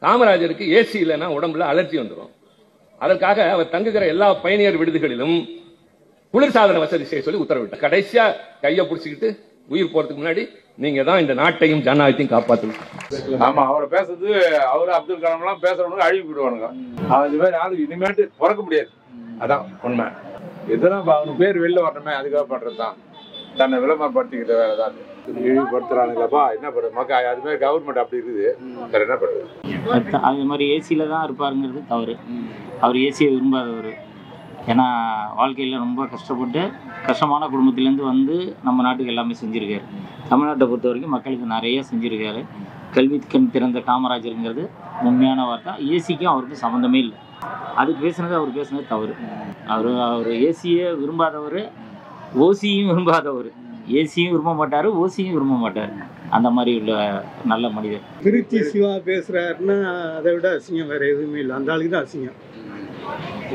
காமராஜருக்கு AC இல்லைன்னா உடம்புல allergy வந்துடும். அதற்காக அவர் தங்குகிற எல்லா பயணியர் விடுதிகளிலும் குளிர்சாதன வசதி செய்ய சொல்லி உத்தரவிட்டார். கடைசியா கையை பிடிச்சிக்கிட்டு உயிர் போறதுக்கு முன்னாடி நீங்க தான் இந்த நாட்டையும் ஜனநாயகத்தையும் காப்பாற்றணும். ஆமா, அவரை பேசுறது அவரு அப்துல் கலாம் எல்லாம் பேசுறவனுக்கு அழிவு விடுவானுங்க. அது மாதிரி ஆளு இனிமேட்டு பிறக்க முடியாது. அதான் உண்மை. இதெல்லாம் அவனுக்கு பேர் வெளில வரணுமே, அதுக்காக பண்றதுதான். தன்னை விளம்பரப்படுத்திக்கிட்ட வேலை தான். இழிவுபடுத்துறானுங்களப்பா, என்ன பண்றது? மக்கள் அது மாதிரி கவர்மெண்ட் அப்படி இருக்குது, என்ன பண்றது? அது மாதிரி ஏசியில தான் இருப்பாருங்கிறது தவறு. அவர் ஏசியை விரும்பாதவர். ஏன்னா வாழ்க்கையில் ரொம்ப கஷ்டப்பட்டு கஷ்டமான குடும்பத்திலேருந்து வந்து நம்ம நாட்டுக்கு எல்லாமே செஞ்சுருக்காரு. தமிழ்நாட்டை பொறுத்த வரைக்கும் மக்களுக்கு நிறைய செஞ்சுருக்காரு. கல்வி கண் திறந்த காமராஜருங்கிறது உண்மையான வார்த்தை. ஏசிக்கும் அவருக்கு சம்மந்தமே இல்லை. அதுக்கு பேசுனது அவர் பேசுனது தவறு. அவர் ஏசியை விரும்பாதவர், ஓசியும் விரும்பாதவர். ஏசியும் விரும்ப மாட்டார், ஓசியும் விரும்ப மாட்டார். அந்த மாதிரி உள்ள நல்ல மனிதர். திருச்சி சிவா பேசுகிறாருன்னா அதை விட அசிங்கம் வேறு எதுவுமே இல்லை. அந்த ஆளுக்கு தான் அசிங்கம்.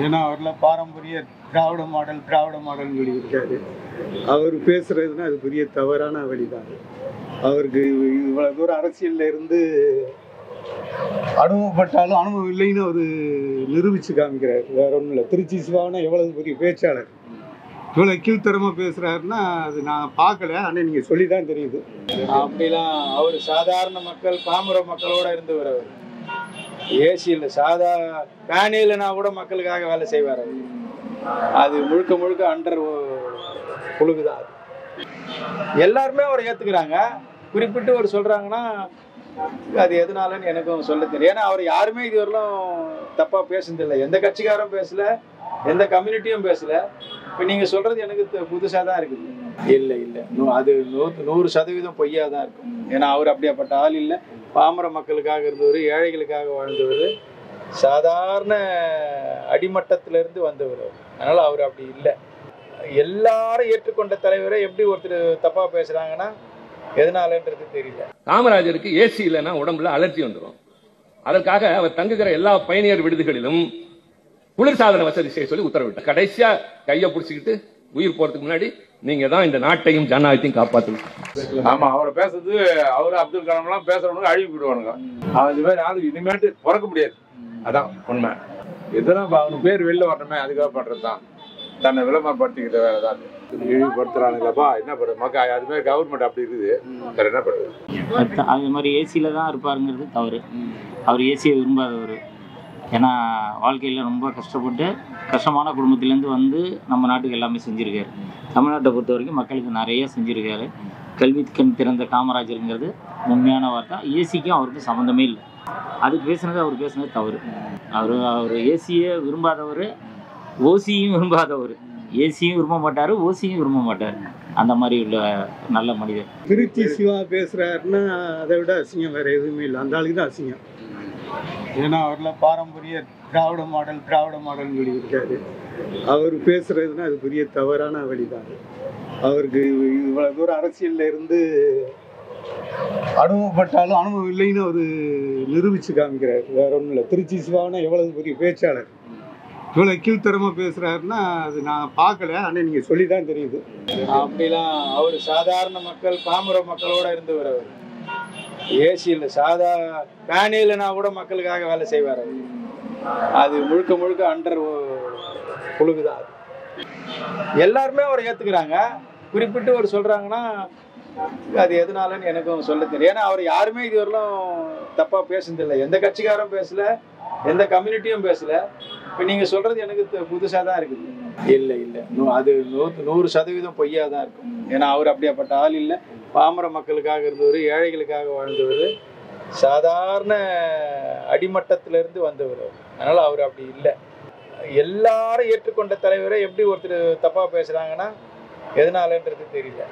ஏன்னா அவரில் பாரம்பரிய திராவிட மாடல்னு சொல்லியிருக்காரு. அவர் பேசுகிறதுனா அது பெரிய தவறான வழிதான். அவருக்கு இவ்வளோ தூரம் அரசியலில் இருந்து அனுபவப்பட்டாலும் அனுபவம் இல்லைன்னு அவர் நிரூபித்து காமிக்கிறார். வேற ஒன்றும் இல்லை. திருச்சி சிவானா எவ்வளவு பெரிய பேச்சாளர். இவ்வளோ கீழ்த்தரமாக பேசுகிறாருன்னா அது நான் பார்க்கல, ஆனால் நீங்கள் சொல்லி தான் தெரியுது. அப்படிலாம் அவர் சாதாரண மக்கள் பாமர மக்களோட இருந்தவர். அவர் ஏசியில் பேனில்னா கூட மக்களுக்காக வேலை செய்வார். அது முழுக்க முழுக்க அண்டர் குழுக்குதான். எல்லாருமே அவரை ஏற்றுக்கிறாங்க. குறிப்பிட்டு அவர் சொல்கிறாங்கன்னா அது எதனாலன்னு எனக்கும் சொல்ல தெரியும். ஏன்னா அவர் யாருமே இதுவரையிலும் தப்பாக பேசுனதில்லை. எந்த கட்சிக்காரும் பேசல, எந்த கம்யூனிட்டியும் பேசல. இப்போ நீங்கள் சொல்கிறது எனக்கு புதுசாக தான் இருக்குது. இல்லை அது 100% பொய்யா தான் இருக்கும். ஏன்னா அவர் அப்படியாப்பட்ட ஆள் இல்லை. பாமர மக்களுக்காக இருந்தவர், ஏழைகளுக்காக வாழ்ந்தவர், சாதாரண அடிமட்டத்திலிருந்து வந்தவர். அதனால் அவர் அப்படி இல்லை. எல்லாரும் ஏற்றுக்கொண்ட தலைவரை எப்படி ஒருத்தர் தப்பாக பேசுகிறாங்கன்னா எதனாலன்றது தெரியல. காமராஜருக்கு ஏசி இல்லைன்னா உடம்புல அலர்ஜி வந்துடும். அதற்காக அவர் தங்குகிற எல்லா பயணியர் விடுதிகளிலும் குளிர்சாதன வசதி செய்ய சொல்லி உத்தரவிட்டார். கடைசியா கையை பிடிச்சிக்கிட்டு உயிர் போறதுக்கு முன்னாடி நீங்க தான் இந்த நாட்டையும் ஜனநாயகத்தையும் காப்பாற்றணும். ஆமா, அவரை பேசுறது அவரு அப்துல் கலாம் எல்லாம் பேசுறவனுக்கு அழிவு விடுவானுங்க. அது மாதிரி ஆளு இனிமேட்டு பிறக்க முடியாது. அதான் உண்மை. இதெல்லாம் அவனுக்கு பேர் வெளில வரணுமே, அதுக்காக பண்றதுதான். தன்னை விளம்பரப்படுத்திக்கிட்ட வேலை தான். இழிவுபடுத்துறானுங்களப்பா, என்ன பண்றது? மக்கள் அது மாதிரி கவர்மெண்ட் அப்படி இருக்குது, என்ன பண்றது? அது மாதிரி ஏசியில தான் இருப்பாருங்கிறது தவறு. அவர் ஏசியை விரும்பாதவர். ஏன்னா வாழ்க்கையில் ரொம்ப கஷ்டப்பட்டு கஷ்டமான குடும்பத்திலேருந்து வந்து நம்ம நாட்டுக்கு எல்லாமே செஞ்சுருக்காரு. தமிழ்நாட்டை பொறுத்த வரைக்கும் மக்களுக்கு நிறைய செஞ்சுருக்காரு. கல்வி கண் திறந்த காமராஜருங்கிறது உண்மையான வார்த்தை. ஏசிக்கும் அவருக்கு சம்மந்தமே இல்லை. அதுக்கு பேசுனது அவர் பேசுனது தவறு. அவர் ஏசியை விரும்பாதவர், ஓசியும் விரும்பாதவர். ஏசியும் விரும்ப மாட்டார், ஓசியும் விரும்ப மாட்டார். அந்த மாதிரி உள்ள நல்ல மனிதர். திருச்சி சிவா பேசுகிறாருன்னா அதை விட அசிங்கம் வேறு எதுவுமே இல்லை. அந்த ஆளுக்கு தான் அசிங்கம். ஏன்னா அவரில் பாரம்பரிய திராவிட மாடல்னு சொல்லியிருக்காரு. அவர் பேசுகிறதுனா அது பெரிய தவறான வழிதான். அவருக்கு இவ்வளோ தூரம் அரசியலில் இருந்து அனுபவப்பட்டாலும் அனுபவம் இல்லைன்னு அவர் நிரூபித்து காமிக்கிறார். வேற ஒன்றும் இல்லை. திருச்சி சிவானா எவ்வளவு பெரிய பேச்சாளர். இவ்வளோ கீழ்த்தரமாக பேசுகிறாருன்னா அது நான் பார்க்கல, ஆனால் நீங்கள் சொல்லி தான் தெரியுது. அப்படிலாம் அவர் சாதாரண மக்கள் பாமர மக்களோட இருந்தவர். அவர் ஏசியில் பேனில்னா கூட மக்களுக்காக வேலை செய்வார். அது முழுக்க முழுக்க அண்டர் குழுக்குதான். எல்லாருமே அவரை ஏற்றுக்கிறாங்க. குறிப்பிட்டு அவர் சொல்கிறாங்கன்னா அது எதனாலன்னு எனக்கும் சொல்ல தெரியும். ஏன்னா அவர் யாருமே இதுவரையிலும் தப்பாக பேசுனதில்லை. எந்த கட்சிக்காரும் பேசல, எந்த கம்யூனிட்டியும் பேசல. இப்போ நீங்கள் சொல்கிறது எனக்கு புதுசாக தான் இருக்குது. இல்லை அது 100% பொய்யா தான் இருக்கும். ஏன்னா அவர் அப்படியாப்பட்ட ஆள் இல்லை. பாமர மக்களுக்காக இருந்தவர், ஏழைகளுக்காக வாழ்ந்தவர், சாதாரண அடிமட்டத்திலிருந்து வந்தவர். அதனால் அவர் அப்படி இல்லை. எல்லாரும் ஏற்றுக்கொண்ட தலைவரை எப்படி ஒருத்தர் தப்பாக பேசுகிறாங்கன்னா எதனாலன்றது தெரியல.